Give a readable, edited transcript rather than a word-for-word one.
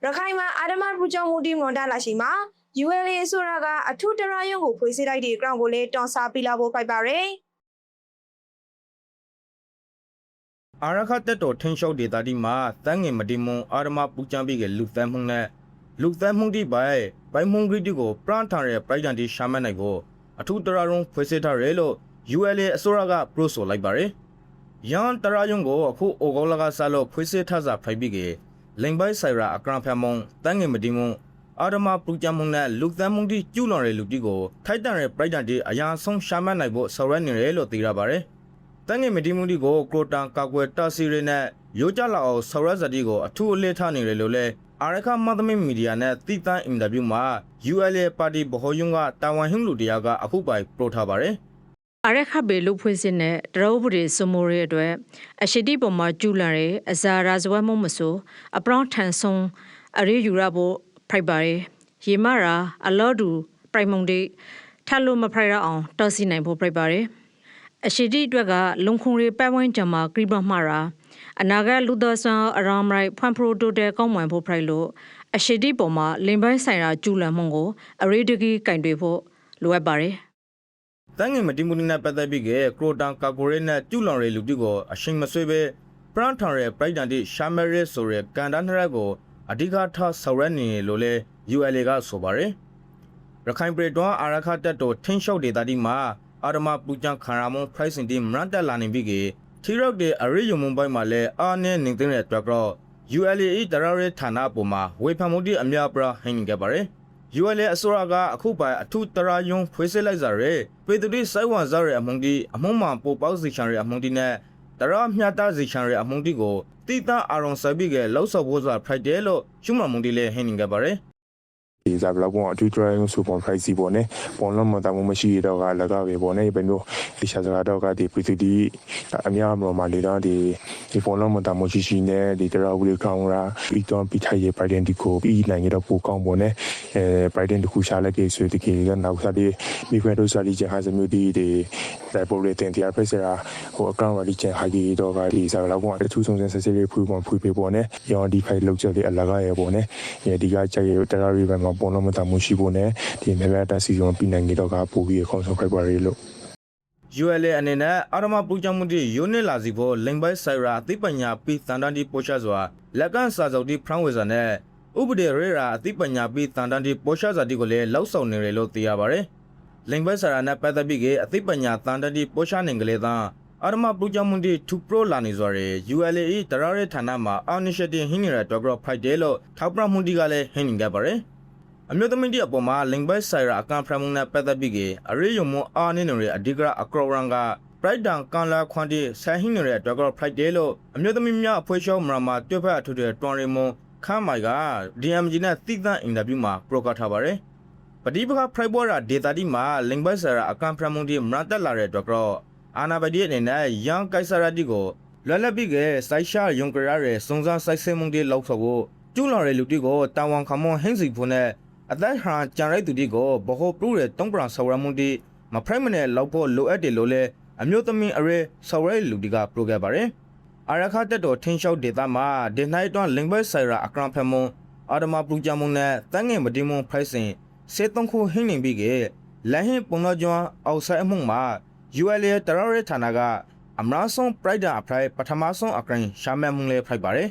ရခိုင်မှာအာဒမပူကြောင့်မူတီမွန်တာလာရှိမှာ ULA ဆိုတာကအထူးတရယုံကိုဖွေးစေလိုက်တဲ့ ground ကိုလည်းတွန်ဆာပြလာဖို့ဖိုက်ပါရယ် အာရခတက်တော်ထင်းလျှောက်ဒေတာဒီမှာတန်းငင်မတိမွန်အာရမပူချံပြီးကလူသမ်းမှုနဲ့လူသမ်းမှုဒီပိုင်မုံဂရီတီကိုပရန်ထာရဲ့ပရိုက်တန်တီရှာမတ်နိုင်ကိုအထူးတရယုံဖွေးစေထားရဲလို့ ULA အစိုးရကပရိုဆိုလိုက်ပါရယ်ရန်တရယုံကိုအခုအိုဂေါလကစားလို့ဖွေးစေထားစာဖိုက်ပြီးကလိန်ပိုက်ဆိုင်ရာအကရန်ဖမုံတန်းငင်မတိမွန်အာရမပူချံမှုနဲ့လူသမ်းမှုဒီကျူလွန်ရဲ့လူတီကိုထိုက်တန်ရဲ့ပရိုက်တန်တီအရာဆုံးရှာမတ်နိုင်ဖို့ဆော်ရဲနေရဲလို့သိရပါရယ်တန်းငယ်မတီမှုဒီကိုကရိုတန်ကာကွယ်တာစီရီနဲ့ရိုးကြလာအောင်ဆော်ရက်ဇတီကိုအထူးအလေးထားနေတယ်လို့လဲအာရခမသမီမီဒီယာနဲ့တိတန်းအင်တာဗျူးမှာ ULA ပါတီဘဟိုယုံကတာဝန်ဟင်းလူတရားကအခုပိုင်ပရိုထားပါတယ် အာရခဘေလူဖွေးစင်းနဲ့တရောဘူးတွေစမိုးရဲအတွက်အရှိတိပေါ်မှာကျူလန်ရဲအဇာရာဇဝတ်မှုမဆိုအပရောင်းထန်ဆုံးအရေးယူရဖို့ဖိုက်ပါရဲရေမရာအလောဒူပရိုင်မုန်ဒီထတ်လို့မဖိုက်ရအောင်တောက်စီနိုင်ဖို့ဖိုက်ပါရဲအရှိတိအတွက်ကလုံခုံရီပတ်ဝန်းကျင်မှာကရိပမှာရာအနာဂတ်လူတော်ဆန်အရမ်ရိုက်ဖွန်ပရိုတိုတဲကောင်းမွန်ဖို့ဖိုက်လို့အရှိတိပေါ်မှာလင်ပိုင်းဆိုင်ရာကျူလန်မှုကိုအရေးတကြီးကင်တွေဖို့လိုအပ်ပါရဲ တန်းငယ်မတီမှုနဲ့ပတ်သက်ပြီးကကရိုတန်ကာကွယ်နဲ့ကျူလွန်ရဲလူတီကိုအရှိန်မဆွေးပဲပရန်ထာရဲ့ပရိုက်တန်တီရှာမရဲဆိုရဲကန်တန်းထရက်ကိုအဓိကထားဆော်ရဲနေလို့လဲ ULA ကဆိုပါတယ်ရခိုင်ပြည်တော်အာရခတက်တော်ထင်းလျှောက်ဒေတာဒီမှာအာရမပူချံခါရမွန် pricing တီမရန်တက်လာနေပြီကထီရောက်တဲ့အရိယုံမွန်ပိုင်းမှာလဲအာနဲ့နေတဲ့အတွက်တော့ ULA တရရဲဌာနပေါ်မှာဝေဖန်မှုတီအများပြဟင်းခဲ့ပါတယ် ULA အစိုးရကအခုပိုင်အထူးတရယုံဖွေးစေလိုက်ကြရဲပေတူတီစိုက်ဝန်စားရဲအမုန်တီအမုံမှပိုပေါက်စီချံရဲအမုန်တီနဲ့တရမြတ်သားစီချံရဲအမုန်တီကိုတိတအာရုံစပြီးကလောက်ဆော့ဖို့ဆိုတာ Friday လို့ရှုမမုန်တီလဲဟင်းခဲ့ပါတယ် ဒီစားဘလောက်ပေါ့အထူး drawing ဆိုပေါ် price ပေါ့နဲ့ပေါ်လုံးမတမှုမရှိတော့ကလည်းကပဲပေါ့နဲ့ဘယ်လိုဒီရှာစကားတော့ကဒီ pretty အများမမလေးတော့ဒီပေါ်လုံးမတမှုရှိနေဒီတရဝူကောင်းရာပြီးတော့ပြီးထိုင်ရ Biden ဒီကိုပြီးနိုင်ရတော့ပိုကောင်းပေါ့နဲ့Biden တခုရှာလိုက်တဲ့ဆိုဒီကေကနောက်စားဒီမိခွဲတို့စားဒီချဟာစမျိုးဒီပေါ်ရတဲ့တရားဖက်စရာဟိုအကောင့်ဝါဒီချဟာဒီတော့ကဒီစားလောက်ပေါ့အထူးဆုံးဆက်စစ်လေးဖူးပေါ်ဖူးပေးပေါ့နဲ့ရောဒီဖိုင်လောက်ချက်လေးအလကားရပေါ့နဲ့ဒီကကြိုက်ရတရရီပဲမှာပေါ်လုံးမတမှုရှိဖို့နဲ့ဒီမဲမဲတက်စီဆုံးပြီးနိုင်တော့ကပို့ပြီးခေါင်းဆောင်ဖိုက်ပါရီလို့ ULA အနေနဲ့အာရမပူချံမှုတီယူနစ်လာစီဖို့လိန်ပိုက်ဆိုင်ရာအသိပညာပြီးတန်တန်တီပိုရှာစွာလက်ကန်စာစုပ်တီဖရန်ဝေဇာနဲ့ဥပဒေရေရာအသိပညာပြီးတန်တန်တီပိုရှာစာတီကိုလည်းလောက်ဆောင်နေတယ်လို့သိရပါတယ်လိန်ပိုက်ဆိုင်ရာနဲ့ပတ်သက်ပြီးအသိပညာတန်တန်တီပိုရှာနေကလေးသားအာရမပူချံမှုတီထူပရိုလာနေစွာရဲ ULA တရရဲဌာနမှာအာနိရှတင်ဟင်းနေတဲ့တော့ Friday လို့ထောက်ပြမှုတီကလည်းဟင်းနေကြပါတယ်အမျိုးသမီးတီအပေါ်မှာလင်ဘတ်ဆိုင်ရာအကန်ဖရမှုနဲ့ပတ်သက်ပြီးအရေးယုံမှုအားနေနေအဓိကအကရောရန်က Bright Down ကန်လာခွန်တီဆိုင်ဟင်းနေတဲ့အတွက် Friday လို့အမျိုးသမီးများအဖွဲ့ရှောင်းမရမှာတွဲဖက်အထူးတဲ့တွန်ရီမွန်ခမ်းမိုင်က DMG နဲ့တိသန့်အင်တာဗျူးမှာပရိုကထားပါတယ်ပတိပခ Friday ရာဒေတာတီမှာလင်ဘတ်ဆိုင်ရာအကန်ဖရမှုတီမရတက်လာတဲ့အတွက်အာနာဘဒီအနေနဲ့ယန်ကိုက်ဆရာတီကိုလွယ်လပ်ပြီးစိုက်ရှာယုံကြရတဲ့စုံစမ်းစိုက်ဆဲမှုတီလောက်ဖို့ကျူးလောင်တဲ့လူတီကိုတာဝန်ခံမဟင်းစီဖို့နဲ့အသက်ဟာကြံရိုက်သူတီကိုဘဟုပရုရဲ့တုံးပရံဆော်ရမှုတီမဖရိုက်မနဲ့လောက်ဖို့လိုအပ်တယ်လို့လဲအမျိုးသမီးအရဲဆော်ရဲလူတီကပရိုခဲ့ပါတယ်အာရခတက်တော်ထင်းလျှောက်ဒေတာမှာဒီနိုင်တွန်းလင်ဘတ်ဆိုင်ရာအကရန်ဖမွန်အာဒမပလူချမှုနဲ့တန်းငယ်မဒီမွန်ဖိုက်စင်စေတုံခုဟင်းနေပြီးလဟင်ပုံတော်ကျွန်းအောက်ဆိုင်အမှုမှာ ULA တရရဲဌာနကအမရာဆုံးပရိုက်တာအဖရိုက်ပထမဆုံးအကရင်ရှာမဲမှုလဲဖိုက်ပါတယ်